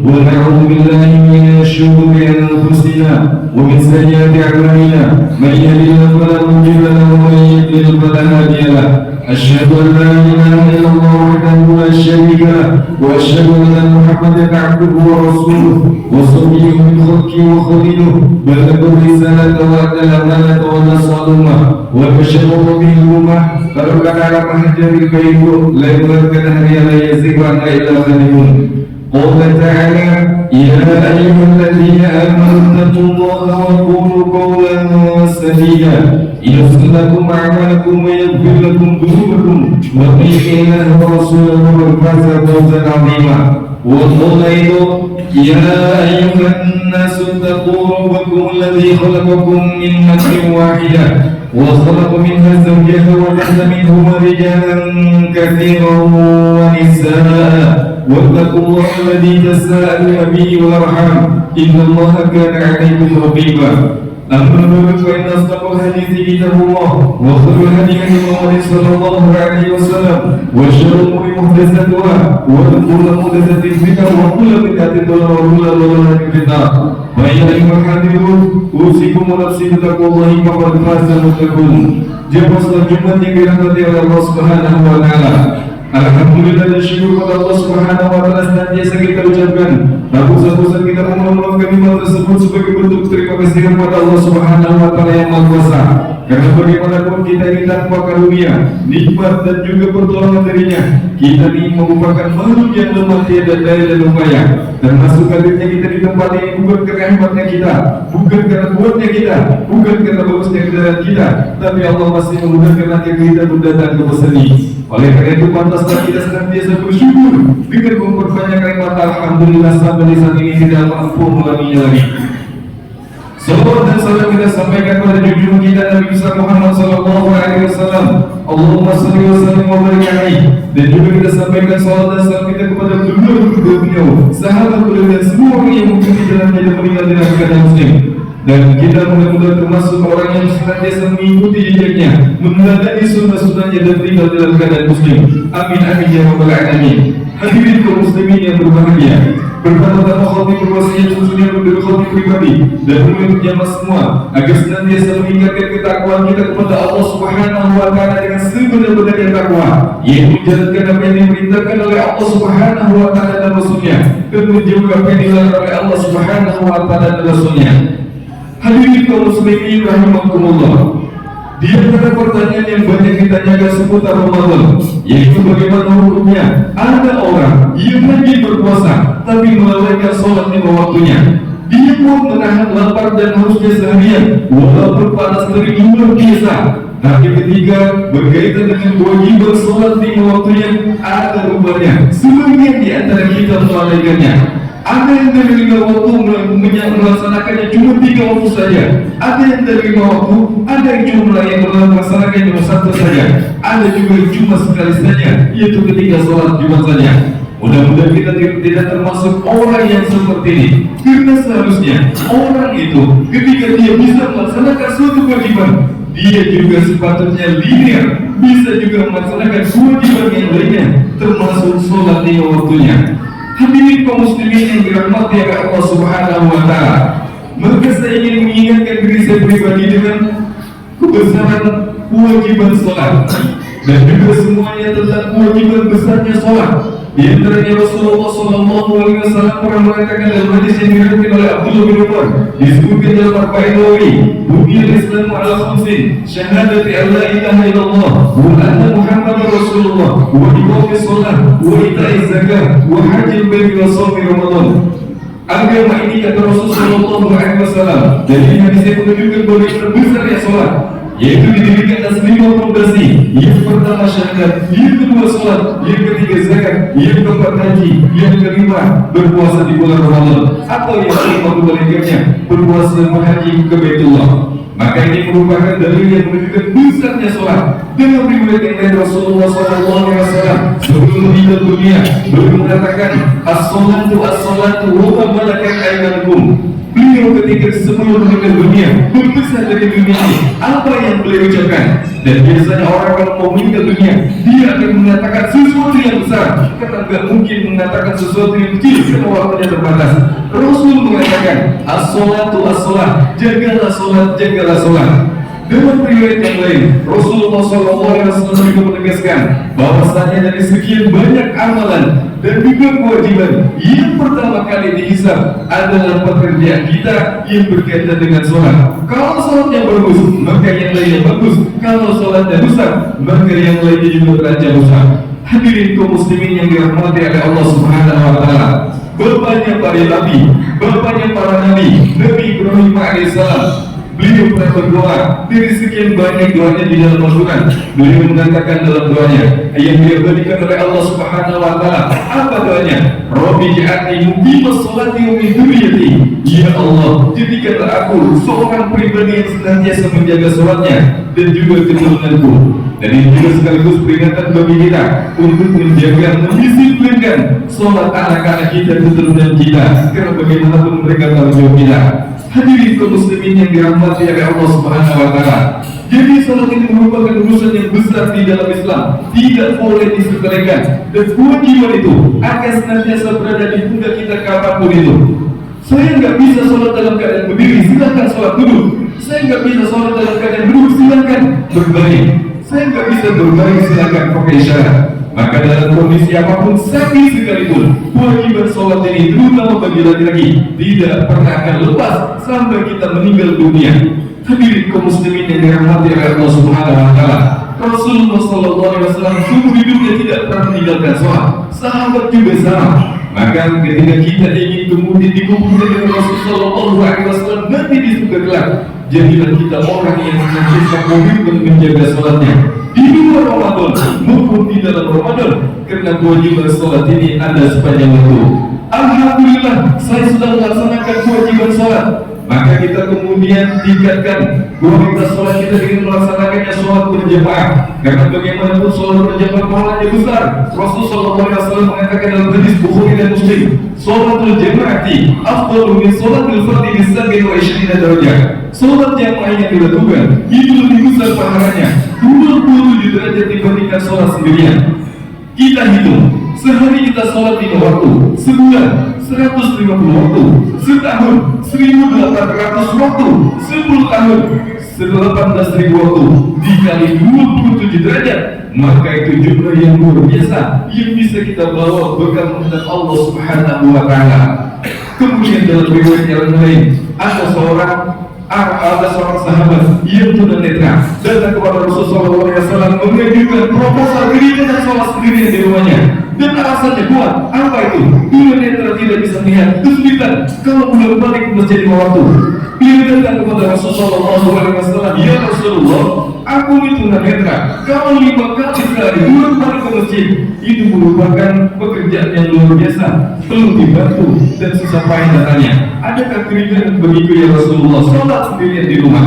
ونعوذ بالله من شرور أنفسنا ومن سيئات أعمالنا من يهده الله فلا مضل له ومن يضلل فلا هادي له أشهد أن لا إله إلا الله وحده لا شريك له وأشهد أن محمدا عبده ورسوله وصفيه من خلقه وخليله بلغ الرسالة وأدى الأمانة ونصح الأمة وبشر به الأمة فلو كان على محجر البيت لا يمكن أن يزيغ عنها إلا ظالمون. قال تعالى يا أيها الذين آمنوا اتقوا الله وقولوا قولا سديدا يصلح لكم أعمالكم ويغفر لكم ذنوبكم ومن يطع الله ورسوله فقد فاز فوزا عظيما. وقال يا أيها الناس اتقوا ربكم الذي خلقكم من نفس واحدة وخلق منها زوجها وبث منهما رجالا كثيرا ونساء واتقوا الله الذي تساءلون به والأرحام إن الله كان عليكم رقيبا. أما بعد فإن أصدق الحديث كتاب الله وخير الهدي هدي محمد صلى الله عليه وسلم وشر الأمور محدثاتها وكل محدثة بدعة وكل بدعة ضلالة وكل ضلالة في النار. فأيها الحاضرون أوصيكم ونفسي بتقوى الله فقد فاز المتقون. Jemaah salat Jumat yang dirahmati oleh Allah Subhanahu wa taala. Alhamdulillah dan syukur kepada Allah Subhanahu wa taala senantiasa kita ucapkan. Ratusan kita memohon kalimat tersebut sebagai bentuk terima kasih kepada Allah Subhanahu wa taala yang Maha Kuasa. Karena bagaimanapun kita ini tanpa karunia, nikmat dan juga pertolongan darinya, kita ini merupakan makhluk yang lemah tiada daya dan upaya. Termasuk hadirnya kita di tempat ini bukan karena hebatnya kita, bukan karena kuatnya kita, bukan karena bagusnya kendaraan kita, tapi Allah masih memudahkan hati kita untuk datang ke sini. Oleh karena itu pantaslah kita senantiasa bersyukur dengan memperbanyak kalimat alhamdulillah sampai di saat ini tidak mampu mengulanginya lagi. Salawat dan salam kita sampaikan kepada junjungan kita Nabi besar Muhammad sallallahu alaihi wasallam. Allahumma shalli wa sallim wa barik alaihi. Dan juga kita sampaikan salawat dan salam kita kepada beliau, sahabat beliau dan semua orang yang mengikuti jalannya dan meninggal dalam keadaan muslim. Dan kita mudah-mudahan termasuk orang yang senantiasa mengikuti jejaknya, meneladani sunnah-sunnahnya dan tinggal dalam keadaan muslim. Amin amin ya rabbal alamin. Hadirin kaum muslimin yang berbahagia, pertama-tama khotib berwasiat khususnya untuk khotib pribadi dan untuk jamaah semua agar senantiasa meningkatkan ketakwaan kita kepada Allah Subhanahu wa taala dengan sebenar-benarnya takwa, yaitu menjalankan apa yang diperintahkan oleh Allah Subhanahu wa taala dan Rasulnya, dan menjauhi apa yang dilarang oleh Allah Subhanahu wa taala dan Rasulnya. Hadirin kaum muslimin rahimakumullah. Di antara pertanyaan yang banyak ditanyakan seputar Ramadan, yaitu bagaimana hukumnya ada orang yang lagi berpuasa tapi melalaikan sholat lima waktunya. Dia pun menahan lapar dan hausnya seharian walaupun panas terik luar biasa. Tapi ketika berkaitan dengan kewajiban sholat lima waktunya, ada rupanya sebagian di antara kita melalaikannya. Ada yang dari 5 waktu melaksanakannya cuma 3 waktu saja. Ada yang dari 5 waktu, ada yang cuma melaksanakannya cuma 1 saja. Ada juga yang cuma sekali saja, yaitu ketika sholat Jumat saja. Mudah-mudahan kita tidak termasuk orang yang seperti ini. Karena seharusnya orang itu ketika dia bisa melaksanakan suatu kewajiban, dia juga sepatutnya linear, bisa juga melaksanakan kewajiban yang lainnya, termasuk sholat 5 waktunya. Hadirin kaum muslimin yang dirahmati oleh Allah Subhanahu wa taala. Maka saya ingin mengingatkan diri saya pribadi dengan kebesaran kewajiban salat dan juga semuanya tentang kewajiban besarnya salat. Di antaranya Rasulullah sallallahu alaihi wasallam pernah mengatakan dalam hadis yang diriwayatkan oleh Abdullah bin Umar, disebutkan dalam Arba'in Nawawi, "Buniyal Islam 'ala khamsin, syahadati an la ilaha illallah wa anna Muhammadar Rasulullah wa iqamis shalah wa ita'iz zakah wa hajjil baiti wa shaumi Ramadan." Agama ini kata Rasulullah sallallahu alaihi wasallam, jadi hadis yang menunjukkan bahwa terbesarnya salat, yaitu didirikan atas 5 fondasi. Yang pertama syahadat, yang kedua sholat, yang ketiga zakat, yang keempat haji, yang kelima berpuasa di bulan Ramadan, atau yang kelima kebalikannya berpuasa menghadiri ke Baitullah. Maka ini merupakan dalil yang menunjukkan besarnya sholat. Dengan riwayat yang lain Rasulullah SAW sebelum meninggal dunia beliau mengatakan as-sholatu wa malakat aymanukum. Beliau ketika sebelum meninggal dunia berpisah dari dunia ini, apa yang beliau ucapkan? Dan biasanya orang kalau mau meninggal dunia dia akan mengatakan sesuatu yang besar, karena tidak mungkin mengatakan sesuatu yang kecil karena waktunya terbatas. Rasul mengatakan as-sholatu as-sholat, jagalah sholat, jagalah sholat. Dengan riwayat yang lain, Rasulullah SAW juga menegaskan bahwasanya dari sekian banyak amalan dan juga kewajiban, yang pertama kali dihisab adalah pekerjaan kita yang berkaitan dengan sholat. Kalau sholatnya bagus, maka yang lainnya bagus. Kalau sholatnya rusak, maka yang lainnya juga terancam rusak. Hadirin kaum muslimin yang dirahmati oleh Allah Subhanahu wa taala. Bapaknya para nabi, bapaknya para nabi, Nabi Ibrahim alaihissalam, beliau pernah berdoa. Dari sekian banyak doanya di dalam Al-Quran, beliau mengatakan dalam doanya yang beliau berikan oleh Allah Subhanahu wa taala, apa doanya? Rabbi ja'alni muqimas sholati wa min dzurriyyati. Ya Allah, jadikanlah aku seorang pribadi yang senantiasa menjaga sholatnya dan juga keturunanku. Dan ini juga sekaligus peringatan bagi kita untuk menjaga, mendisiplinkan sholat anak-anak kita, keturunan kita, karena bagaimanapun mereka tanggung jawab kita. Hadirin kaum muslimin yang dirahmati oleh Allah Subhanahu wa taala. Jadi salat ini merupakan urusan yang besar di dalam Islam, tidak boleh disepelekan, dan kewajiban itu akan senantiasa berada di pundak kita kapanpun itu. Saya nggak bisa sholat dalam keadaan berdiri, silakan sholat duduk. Saya nggak bisa sholat dalam keadaan duduk, silakan berbaring. Saya nggak bisa berbaring, silakan pakai isyarat. Maka dalam kondisi apapun, sakit sekalipun, kewajiban sholat ini terutama bagi laki-laki tidak pernah akan lepas sampai kita meninggal dunia. Hadirin kaum muslimin yang dirahmati oleh Allah Subhanahu wa taala. Rasulullah SAW seumur hidupnya tidak pernah meninggalkan sholat. Sahabat juga sama. Maka ketika kita ingin kemudian dikumpulkan dengan Rasulullah SAW nanti di surga kelak, jadilah kita orang yang senantiasa komitmen menjaga sholatnya di luar Ramadan maupun di dalam Ramadan, karena kewajiban sholat ini ada sepanjang waktu. Alhamdulillah, saya sudah melaksanakan kewajiban sholat. Maka kita kemudian tingkatkan kualitas sholat kita dengan melaksanakannya sholat berjamaah. Karena bagaimanapun sholat berjamaah pahalanya besar. Rasulullah SAW mengatakan dalam hadis Bukhari dan Muslim, sholatul jamaati afdalu min sholatil fardhi bi 27 darajah. Sholat jamaah yang dilakukan itu lebih besar pahalanya 27 derajat dibandingkan sholat sendirian. Kita hitung, sehari kita sholat 5 waktu, sebulan 150 waktu, setahun 1800 waktu, 10 tahun 18.000 waktu, dikali 27 derajat, maka itu jumlah yang luar biasa yang bisa kita bawa bekal menghadap Allah Subhanahu wa taala. Kemudian dalam riwayat yang lain, ada seorang sahabat yang tunanetra datang kepada Rasulullah SAW mengajukan proposal dirinya sholat sendiri di rumahnya, dan alasannya kuat. Apa itu? Tunanetra tidak bisa melihat, kesulitan kalau bolak balik ke masjid 5 waktu. Beliau datang kepada Rasulullah SAW, ya Rasulullah, aku ini tunanetra, kalau 5 kali sehari bolak balik ke masjid, itu merupakan pekerjaan yang luar biasa, perlu dibantu dan susah payah datanya. Adakah keringanan begitu ya Rasulullah, sholat sendirian di rumah?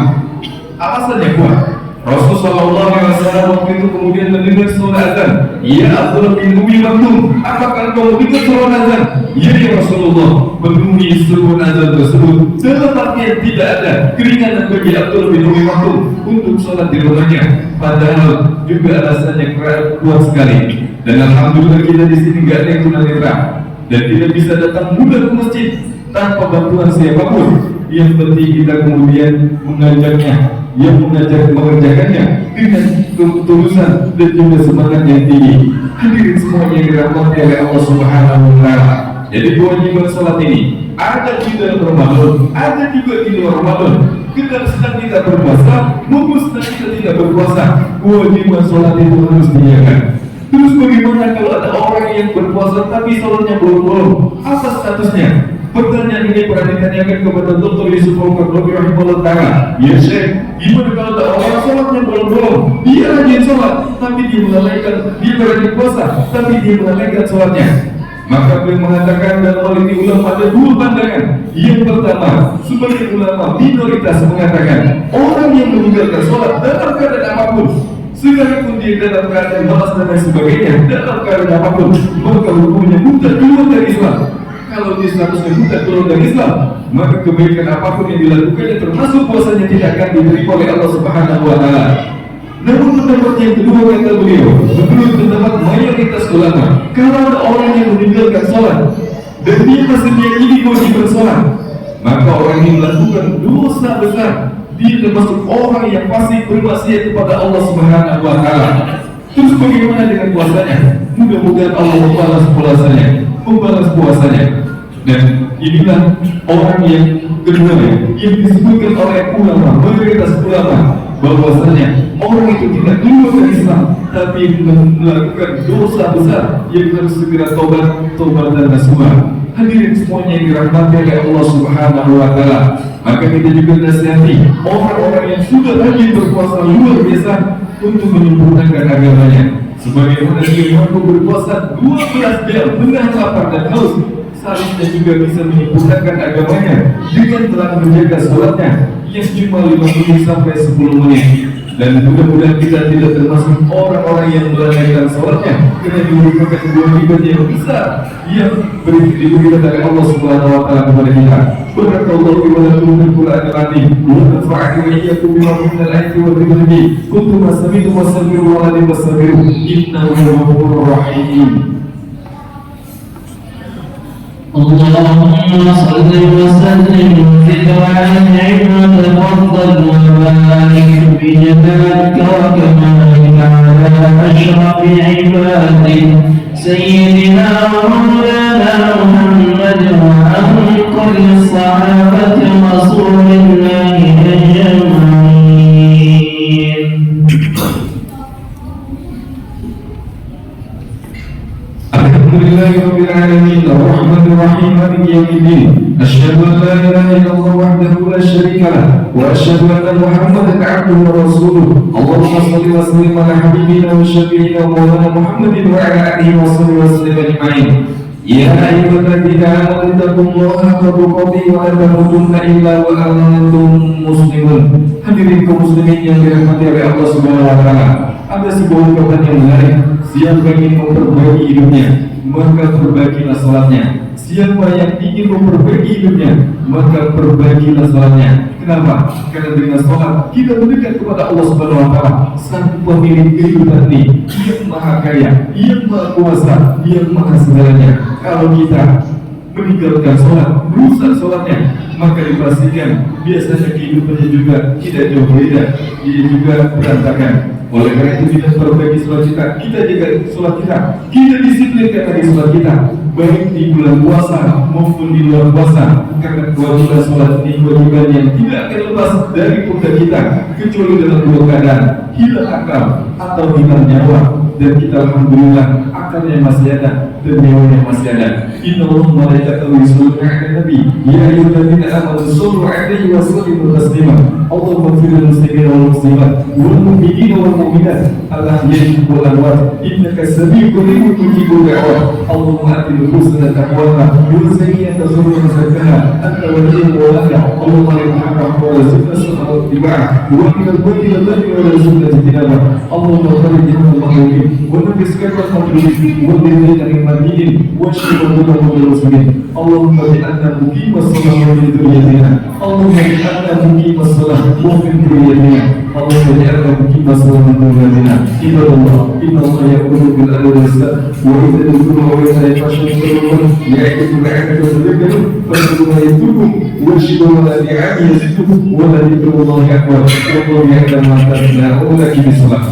Alasannya kuat. Rasulullah SAW waktu itu kemudian mendengar suara azan. Ya Abdullah bin Umi Maktum, apakah kau dengar suara azan? Ya Rasulullah, memenuhi seluruh azan tersebut. Dalam artian tidak ada keringanan bagi Abdullah bin Umi Maktum untuk sholat di rumahnya. Padahal juga alasannya kuat sekali. Dan alhamdulillah kita di sini nggak ada yang tunanetra dan tidak bisa datang mudah ke masjid tanpa bantuan siapapun. Yang penting kita kemudian mengajaknya, yang mengerjakannya dengan ketulusan dan juga semangat yang tinggi. Hadirin semuanya yang dirahmati oleh Allah Subhanahu wa taala. Jadi kewajiban salat ini ada di dalam Ramadan, ada juga di luar Ramadan. Kita sedang kita berpuasa, maupun sedang kita tidak berpuasa, kewajiban salat itu harus dijaga. Terus bagaimana kalau ada orang yang berpuasa tapi salatnya bolong-bolong? Apa statusnya? Pertanyaan ini pernah ditanyakan kepada Dr. Yusuf Al-Qaradawi rahimahullah ta'ala. Ya Syekh, gimana kalau ada orang sholatnya bolong-bolong, dia rajin sholat, tapi dia melalaikan, dia rajin puasa, tapi dia melalaikan sholatnya? Maka beliau mengatakan dalam hal ini ulama ada dua pandangan. Yang pertama, sebagian ulama minoritas mengatakan orang yang meninggalkan sholat dalam keadaan apapun, sekalipun dia dalam keadaan malas dan lain sebagainya, dalam keadaan apapun, maka hukumnya buta keluar dari Islam. Kalau dia statusnya buta keluar dari Islam, maka kebaikan apapun yang dilakukannya termasuk puasanya tidak akan diterima oleh Allah Subhanahu wa Ta'ala. Namun pendapat yang kedua kata beliau, menurut pendapat mayoritas ulama, kalau ada orang yang meninggalkan sholat dan dia masih meyakini kewajiban sholat, maka orang ini melakukan dosa besar. Dia termasuk orang yang pasti bermaksiat kepada Allah Subhanahu wa Ta'ala. Terus bagaimana dengan puasanya? Mudah-mudahan Allah membalas puasanya, membalas puasanya. Dan inilah orang yang kedua yang disebutkan oleh ulama, mayoritas ulama, bahwasanya orang itu tidak keluar dari Islam tapi melakukan dosa besar yang harus segera tobat dan nasuha. Hadirin semuanya yang dirahmati oleh Allah Subhanahu wa Ta'ala, maka kita juga nasihati orang-orang yang sudah rajin berpuasa luar biasa untuk menyempurnakan agamanya. Sebagaimana dia mampu berpuasa 12 jam dengan lapar dan haus, seharusnya juga bisa menyempurnakan agamanya dengan telah menjaga sholatnya yang cuma 5 menit sampai 10 menit. Dan mudah-mudahan kita tidak termasuk orang-orang yang melalaikan sholatnya, karena merupakan kewajiban yang besar yang diberikan oleh Allah Subhanahu wa Ta'ala kepada kita. Barakallahu fi wa lakum fil Qur'anil azim wa nafa'ani wa iyyakum bima fihi al-ayati wa dhikri kuntum sami'tum wastaghfiru wa la tastaghfiru innahu huwal ghafurur rahim. اللهم صل وسلم وزد وانعم وتفضل وبارك بجلالك وكمالك على اشرف عبادك سيدنا ومولانا محمد وعن كل الصحابه رسول الله اجمعين. Alhamdulillahi rabbil alamin arrahmanir rahim maliki yaumiddin asyhadu an la ilaha illallah wahdahu la syarika lah wa asyhadu anna muhammadan abduhu wa rasuluh. Allahumma shalli wa sallim ala habibina wa syafi'ina wa maulana Muhammadin wa ala alihi wa sahbihi wa sallam ajma'in. Ya ayyuhalladzina amanu taqullaha haqqa tuqatih wa la tamutunna illa wa antum muslimun. Hadirin kaum muslimin yang dirahmati oleh Allah Subhanahu wa Ta'ala, ada sebuah ungkapan yang menarik. Siapa ingin memperbaiki hidupnya, maka perbaikilah sholatnya. Siapa yang ingin memperbaiki hidupnya, maka perbaikilah sholatnya. Kenapa? Karena dengan sholat kita mendekat kepada Allah Subhanahu wa Ta'ala, sang pemilik kehidupan ini, yang maha kaya, yang maha kuasa, yang maha segalanya. Kalau kita meninggalkan sholat, merusak sholatnya, maka dipastikan biasanya kehidupannya juga tidak jauh beda, dia juga berantakan. Oleh karena itu kita perbaiki sholat kita jaga sholat kita disiplinkan lagi sholat kita, baik di bulan puasa maupun di luar puasa. Karena kewajiban sholat ini kewajiban yang tidak akan lepas dari pundak kita kecuali dalam dua keadaan: hilang akal atau hilang nyawa. Dan kita alhamdulillah akalnya masih ada dan nyawanya masih ada. Inna Allah malaikatahu yusholluna 'alan nabi ya ayyuhalladzina amanu shollu 'alaihi wa sallimu taslima. Allahumma ighfir lil muslimina wal muslimat wal mu'minina wal mu'minat al-ahya'i wal amwat innaka sami'un qaribun mujibud da'wat. Allahumma ati nufusana taqwaha wa zayyinha tazurrun zakkaha anta waliyuha wa la. Allahumma arhamna wa razaqna sallallahu tibaa wa qina al-batil alladhi wa razaqna tinaba. Allahumma kharijna al-mahlumin wa nafis kafar al-madlumin wa dirina al-madinin wa shirra al-muslimin. Allahumma bi'anna muqimas salati wa min dhurriyyatina. Allahumma bi'anna muqimas salati وفي ذريتنا. اللهم اجعلنا مقيم الصلاة من ذريتنا. عباد الله إن الله يأمر بالعدل والإحسان وإيتاء ذي القربى وينهى عن الفحشاء والمنكر يعظكم لعلكم تذكرون. فاذكروا ما يذكركم واشهدوا على نعمه يزدكم ولذكر الله أكبر والله يعلم ما تصنعون. بالصلاة.